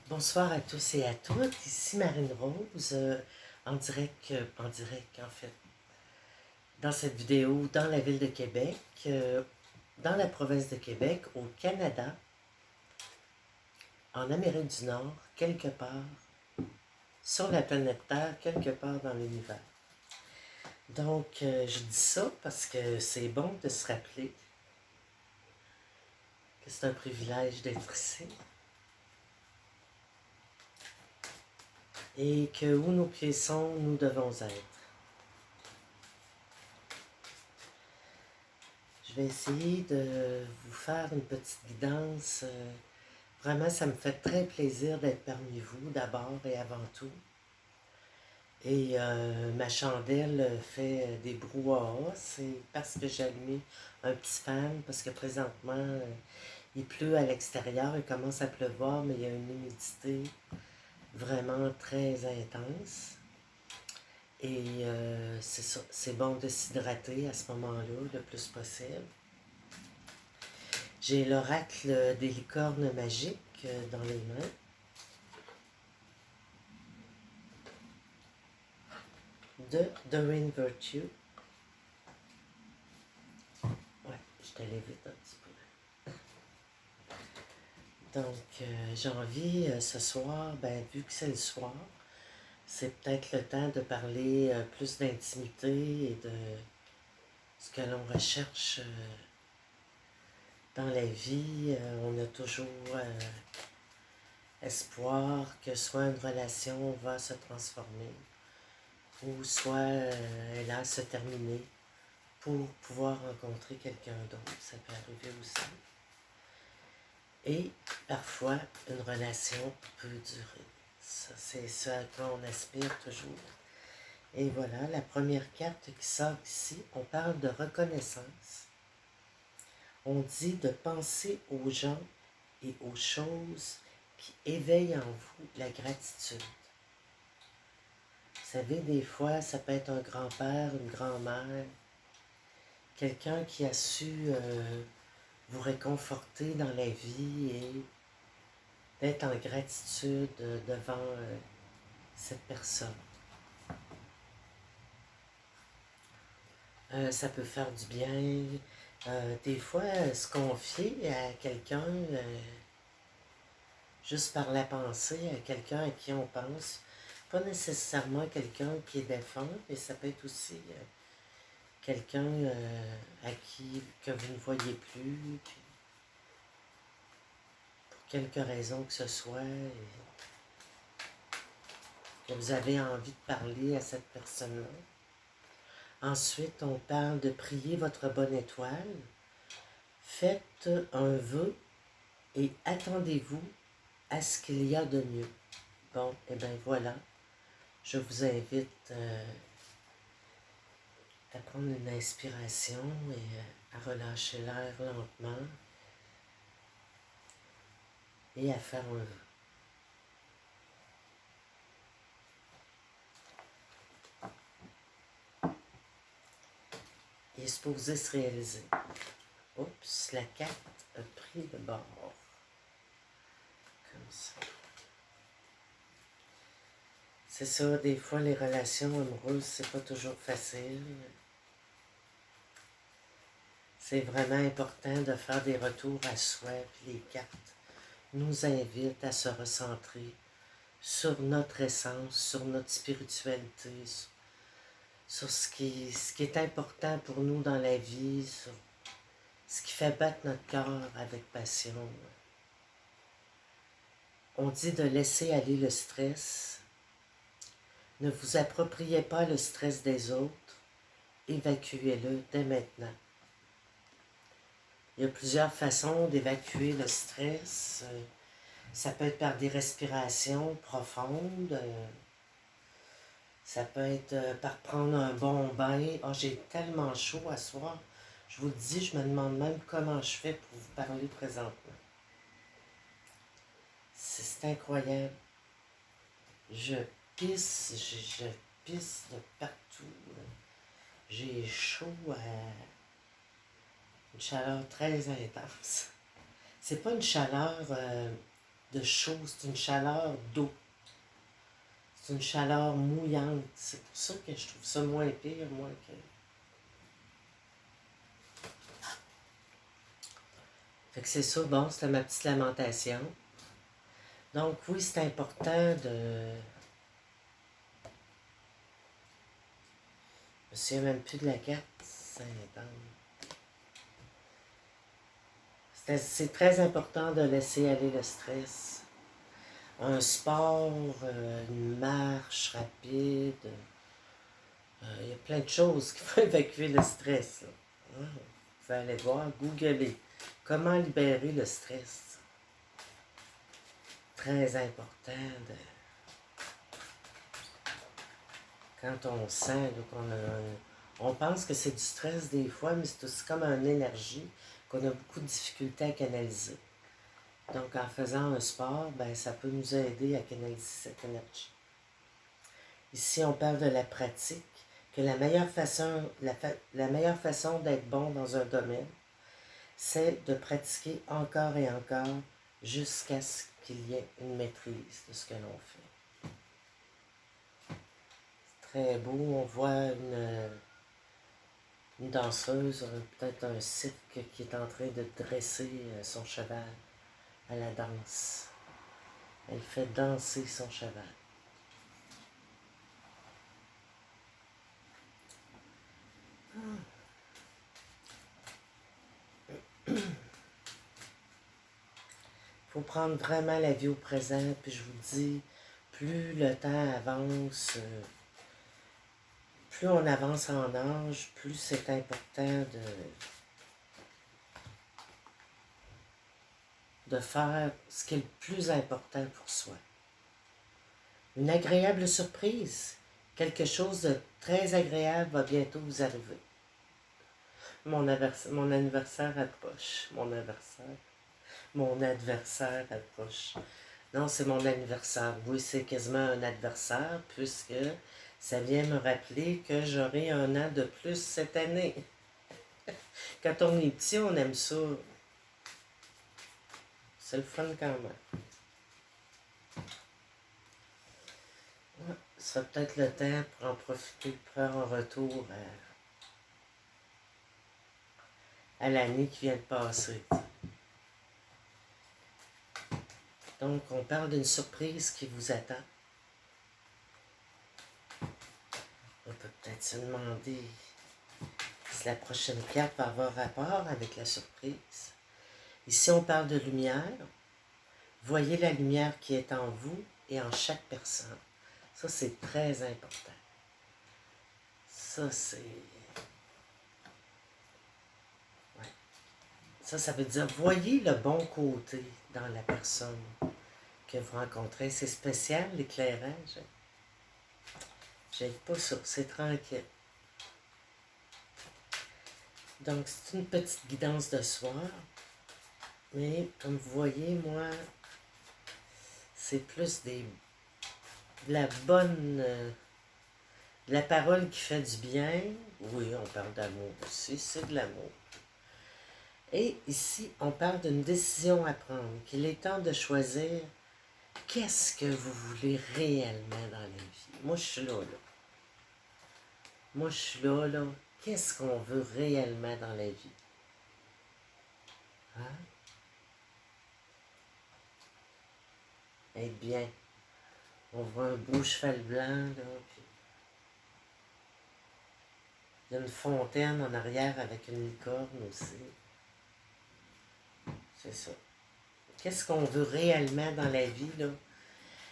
Bonsoir à tous et à toutes, ici Marine Rose, en direct en fait, dans cette vidéo, dans la ville de Québec, dans la province de Québec, au Canada, en Amérique du Nord, quelque part, sur la planète Terre, quelque part dans l'univers. Donc, je dis ça parce que c'est bon de se rappeler que c'est un privilège d'être ici et que où nos pieds sont, nous devons être. Je vais essayer de vous faire une petite guidance. Vraiment, ça me fait très plaisir d'être parmi vous, d'abord et avant tout. Et ma chandelle fait des brouhahas. C'est parce que j'ai allumé un petit fan, parce que présentement, il pleut à l'extérieur, il commence à pleuvoir, mais il y a une humidité vraiment très intense. Et c'est ça, c'est bon de s'hydrater à ce moment-là le plus possible. J'ai l'oracle des licornes magiques dans les mains. De Doreen Virtue. Ouais, je t'allais vite un petit peu. Donc, j'ai envie ce soir, ben, vu que c'est le soir, c'est peut-être le temps de parler plus d'intimité et de ce que l'on recherche dans la vie. On a toujours espoir que soit une relation va se transformer ou soit elle va se terminer pour pouvoir rencontrer quelqu'un d'autre. Ça peut arriver aussi. Et parfois, une relation peut durer. Ça, c'est ce à quoi on aspire toujours. Et voilà, la première carte qui sort ici, on parle de reconnaissance. On dit de penser aux gens et aux choses qui éveillent en vous la gratitude. Vous savez, des fois, ça peut être un grand-père, une grand-mère, quelqu'un qui a su vous réconforter dans la vie et d'être en gratitude devant cette personne. Ça peut faire du bien. Des fois, se confier à quelqu'un, juste par la pensée, à quelqu'un à qui on pense, pas nécessairement quelqu'un qui est défunt, mais ça peut être aussi quelqu'un à qui que vous ne voyez plus, puis pour quelque raison que ce soit, et que vous avez envie de parler à cette personne-là. Ensuite, on parle de prier votre bonne étoile. Faites un vœu et attendez-vous à ce qu'il y a de mieux. Bon, et bien voilà, je vous invite à prendre une inspiration et à relâcher l'air lentement et à faire un vœu. Il est supposé se réaliser. Oups, la carte a pris le bord. Comme ça. C'est ça, des fois, les relations amoureuses, c'est pas toujours facile. C'est vraiment important de faire des retours à soi, puis les cartes nous invitent à se recentrer sur notre essence, sur notre spiritualité, sur ce qui est important pour nous dans la vie, sur ce qui fait battre notre cœur avec passion. On dit de laisser aller le stress. Ne vous appropriez pas le stress des autres. Évacuez-le dès maintenant. Il y a plusieurs façons d'évacuer le stress. Ça peut être par des respirations profondes. Ça peut être par prendre un bon bain. Oh, j'ai tellement chaud à soir. Je vous le dis, je me demande même comment je fais pour vous parler présentement. C'est incroyable. Je pisse, je pisse de partout. J'ai chaud à une chaleur très intense. C'est pas une chaleur de chaud, c'est une chaleur d'eau. C'est une chaleur mouillante. C'est pour ça que je trouve ça moins pire, moi, que... Fait que c'est ça, bon, c'était ma petite lamentation. Donc oui, c'est important de... Je me souviens même plus de la carte. C'est très important de laisser aller le stress. Un sport, une marche rapide, il y a plein de choses qui vont évacuer le stress. Là. Vous pouvez aller voir, googler. Comment libérer le stress? Très important de... Quand on sent qu'on a... On pense que c'est du stress des fois, mais c'est aussi comme une énergie qu'on a beaucoup de difficultés à canaliser. Donc, en faisant un sport, ben, ça peut nous aider à canaliser cette énergie. Ici, on parle de la pratique, que la meilleure façon d'être bon dans un domaine, c'est de pratiquer encore et encore jusqu'à ce qu'il y ait une maîtrise de ce que l'on fait. C'est très beau, on voit une danseuse, peut-être un cirque qui est en train de dresser son cheval à la danse. Elle fait danser son cheval. Il faut prendre vraiment la vie au présent, puis je vous dis, plus le temps avance, plus on avance en âge, plus c'est important de faire ce qui est le plus important pour soi. Une agréable surprise, quelque chose de très agréable va bientôt vous arriver. Mon anniversaire approche. Mon adversaire approche. Non, c'est mon anniversaire. Oui, c'est quasiment un adversaire, puisque ça vient me rappeler que j'aurai 1 an de plus cette année. Quand on est petit, on aime ça. C'est le fun quand même. Ouais, ce sera peut-être le temps pour en profiter, pour faire un retour à l'année qui vient de passer. Donc, on parle d'une surprise qui vous attend. On peut peut-être se demander si la prochaine carte va avoir rapport avec la surprise. Ici, on parle de lumière. Voyez la lumière qui est en vous et en chaque personne. Ça, c'est très important. Ça, c'est... Ouais. Ça veut dire, voyez le bon côté dans la personne que vous rencontrez. C'est spécial, l'éclairage. J'aime pas ça, c'est tranquille. Donc, c'est une petite guidance de soir. Mais, comme vous voyez, moi, c'est plus de la bonne... de la parole qui fait du bien. Oui, on parle d'amour aussi, c'est de l'amour. Et ici, on parle d'une décision à prendre, qu'il est temps de choisir qu'est-ce que vous voulez réellement dans la vie. Moi, je suis là. Moi, je suis là. Qu'est-ce qu'on veut réellement dans la vie? Hein? Être bien. On voit un beau cheval blanc, là, puis il y a une fontaine en arrière avec une licorne aussi. C'est ça. Qu'est-ce qu'on veut réellement dans la vie, là?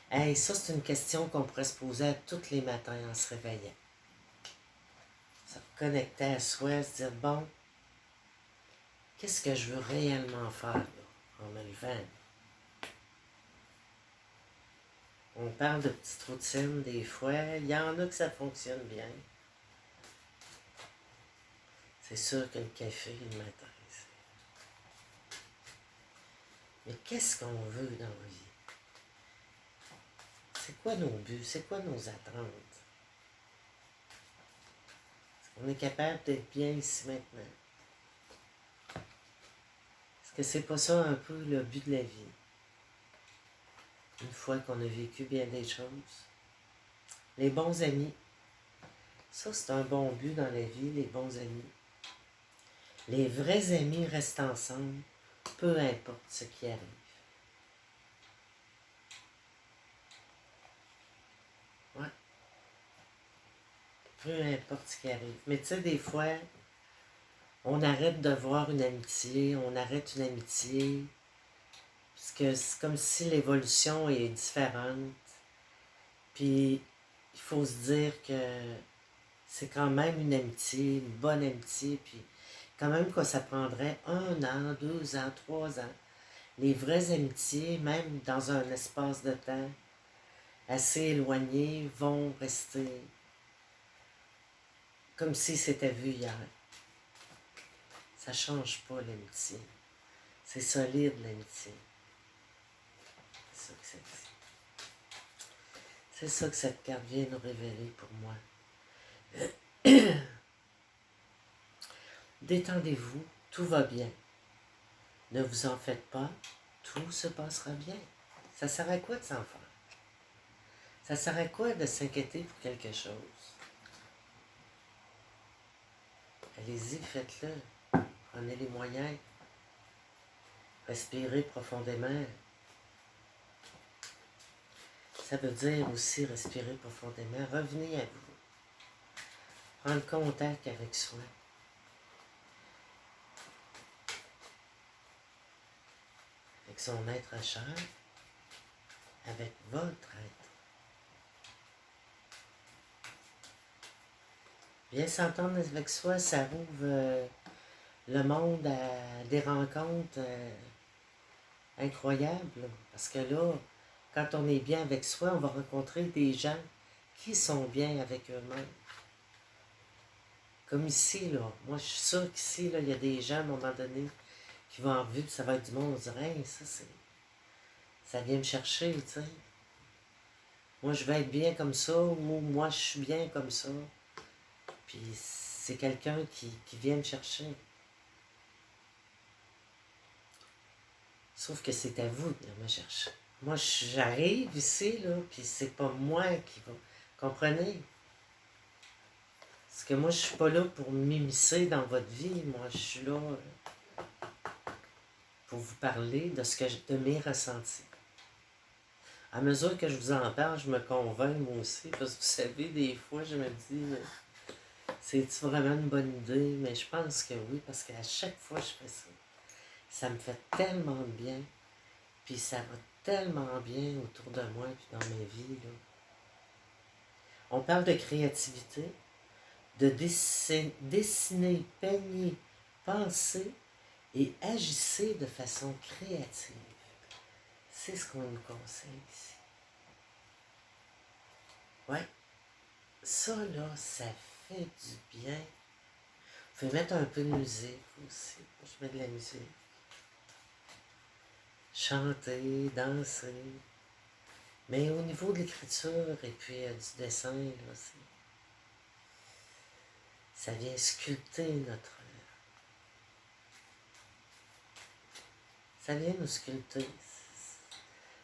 Hey, ça, c'est une question qu'on pourrait se poser à tous les matins en se réveillant. Se reconnecter à soi, se dire, bon, qu'est-ce que je veux réellement faire, là, en me levant? On parle de petites routines des fois. Il y en a que ça fonctionne bien. C'est sûr que le café le matin, mais qu'est-ce qu'on veut dans la vie? C'est quoi nos buts? C'est quoi nos attentes? Est-ce qu'on est capable d'être bien ici maintenant? Est-ce que c'est pas ça un peu le but de la vie? une fois qu'on a vécu bien des choses. Les bons amis, ça c'est un bon but dans la vie, les bons amis. Les vrais amis restent ensemble, peu importe ce qui arrive. Ouais, peu importe ce qui arrive. Mais tu sais, des fois, on arrête de voir une amitié, on arrête une amitié, parce que c'est comme si l'évolution est différente. Puis, il faut se dire que c'est quand même une amitié, une bonne amitié, puis quand même que ça prendrait 1 an, 2 ans, 3 ans. Les vraies amitiés, même dans un espace de temps assez éloigné, vont rester comme si c'était vu hier. Ça ne change pas l'amitié. C'est solide l'amitié. C'est ça que ça dit. C'est ça que cette carte vient nous révéler pour moi. Détendez-vous, tout va bien. Ne vous en faites pas, tout se passera bien. Ça sert à quoi de s'en faire? Ça sert à quoi de s'inquiéter pour quelque chose? Allez-y, faites-le. Prenez les moyens. Respirez profondément. Ça veut dire aussi respirer profondément. Revenez à vous. Prendre contact avec soi. Avec son être cher. Avec votre être. Bien s'entendre avec soi, ça ouvre le monde à des rencontres incroyables. Parce que là, quand on est bien avec soi, on va rencontrer des gens qui sont bien avec eux-mêmes. Comme ici, là. Moi, je suis sûre qu'ici, là, il y a des gens, à un moment donné, qui vont en vue, puis ça va être du monde, on dirait, hey, ça vient me chercher, tu sais. Moi, je vais être bien comme ça, ou moi, je suis bien comme ça. Puis c'est quelqu'un qui vient me chercher. Sauf que c'est à vous de venir me chercher. Moi, j'arrive ici, là, puis c'est pas moi qui va. Comprenez? Parce que moi, je suis pas là pour m'immiscer dans votre vie. Moi, je suis là pour vous parler de mes ressentis. À mesure que je vous en parle, je me convainc moi aussi. Parce que vous savez, des fois, je me dis, c'est-tu vraiment une bonne idée? Mais je pense que oui, parce qu'à chaque fois que je fais ça, ça me fait tellement de bien. Puis ça va tellement bien autour de moi puis dans ma vie, là. On parle de créativité, de dessiner, peigner, penser et agissez de façon créative. C'est ce qu'on nous conseille ici. Ouais, ça là, ça fait du bien. Vous pouvez mettre un peu de musique aussi. Je mets de la musique. Chanter, danser. Mais au niveau de l'écriture et puis du dessin, là, ça vient sculpter notre... Ça vient nous sculpter.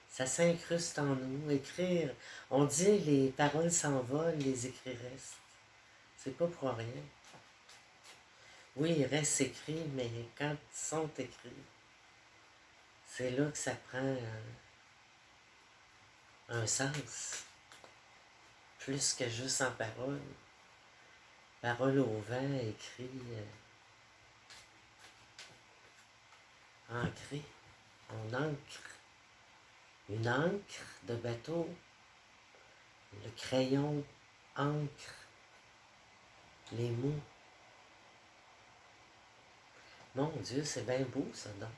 Ça s'incruste en nous. Écrire, on dit les paroles s'envolent, les écrits restent. C'est pas pour rien. Oui, ils restent écrits, mais quand ils sont écrits, c'est là que ça prend un sens. Plus que juste en paroles. Paroles au vent, écrit, ancré. On ancre. Une encre de bateau. Le crayon ancre les mots. Mon Dieu, c'est bien beau ça, donc.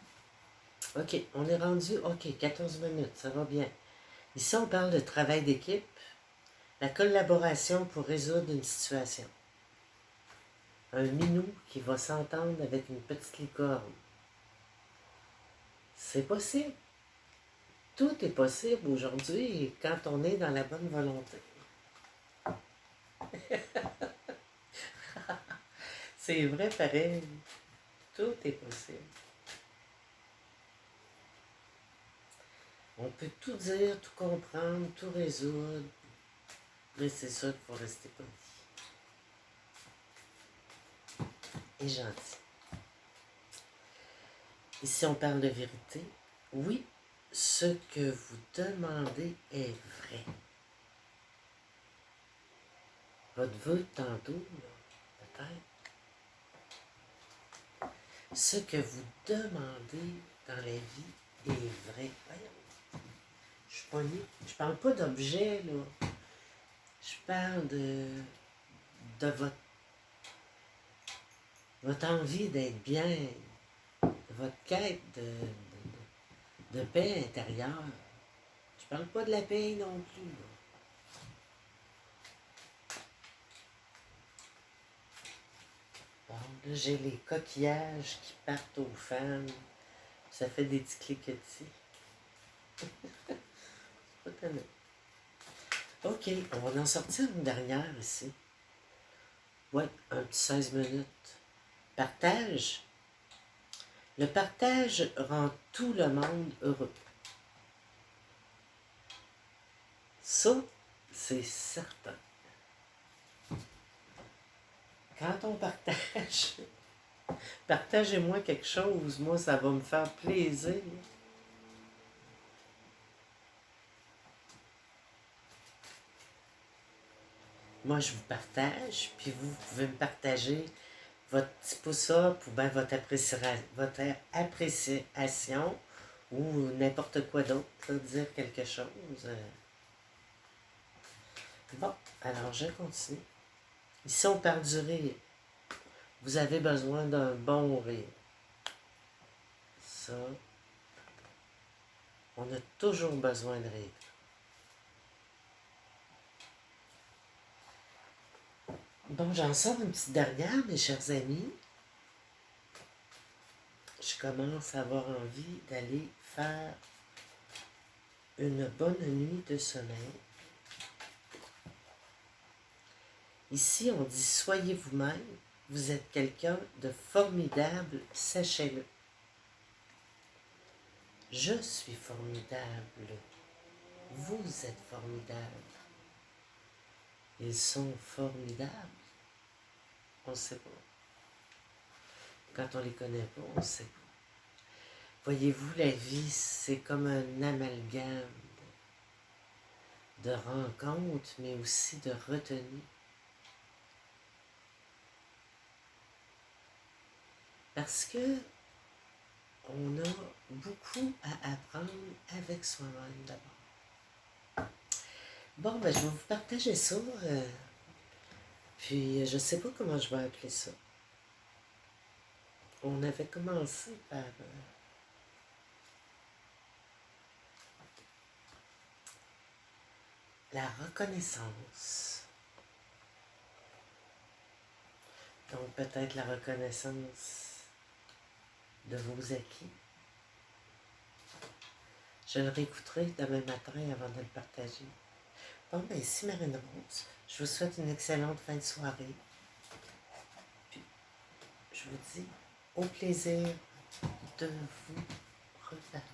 OK, on est rendu, OK, 14 minutes, ça va bien. Ici, on parle de travail d'équipe, la collaboration pour résoudre une situation. Un minou qui va s'entendre avec une petite licorne. C'est possible. Tout est possible aujourd'hui quand on est dans la bonne volonté. C'est vrai pareil. Tout est possible. On peut tout dire, tout comprendre, tout résoudre, mais c'est ça qu'il faut rester poli et gentil. Ici, on parle de vérité. Oui, ce que vous demandez est vrai. Votre vœu de tantôt, là, peut-être. Ce que vous demandez dans la vie est vrai. Voyons, je suis pognée. Je parle pas d'objet, là. Je parle de votre envie d'être bien, de votre quête de paix intérieure. Je parle pas de la paix non plus, là. Bon, là, j'ai les coquillages qui partent aux femmes. Ça fait des petits cliquetis. Pas tellement. OK, on va en sortir une dernière ici. Ouais, un petit 16 minutes. Partage. Le partage rend tout le monde heureux. Ça, c'est certain. Quand on partage, partagez-moi quelque chose, moi, ça va me faire plaisir. Moi, je vous partage, puis vous pouvez me partager votre petit pouce-up ou bien votre appréciation ou n'importe quoi d'autre, là, dire quelque chose. Bon, alors je continue. Ici, on parle du rire. Vous avez besoin d'un bon rire. Ça, on a toujours besoin de rire. Bon, j'en sors une petite dernière, mes chers amis. Je commence à avoir envie d'aller faire une bonne nuit de sommeil. Ici, on dit soyez vous-même. Vous êtes quelqu'un de formidable, sachez-le. Je suis formidable. Vous êtes formidable. Ils sont formidables. On ne sait pas. Quand on les connaît pas, on ne sait pas. Voyez-vous, la vie, c'est comme un amalgame de rencontres, mais aussi de retenues. Parce que on a beaucoup à apprendre avec soi-même d'abord. Bon, ben, je vais vous partager ça. Puis, je ne sais pas comment je vais appeler ça. On avait commencé par la reconnaissance. Donc, peut-être la reconnaissance de vos acquis. Je le réécouterai demain matin avant de le partager. Bon, ben ici Marine Rose, je vous souhaite une excellente fin de soirée. Puis, je vous dis au plaisir de vous reparler.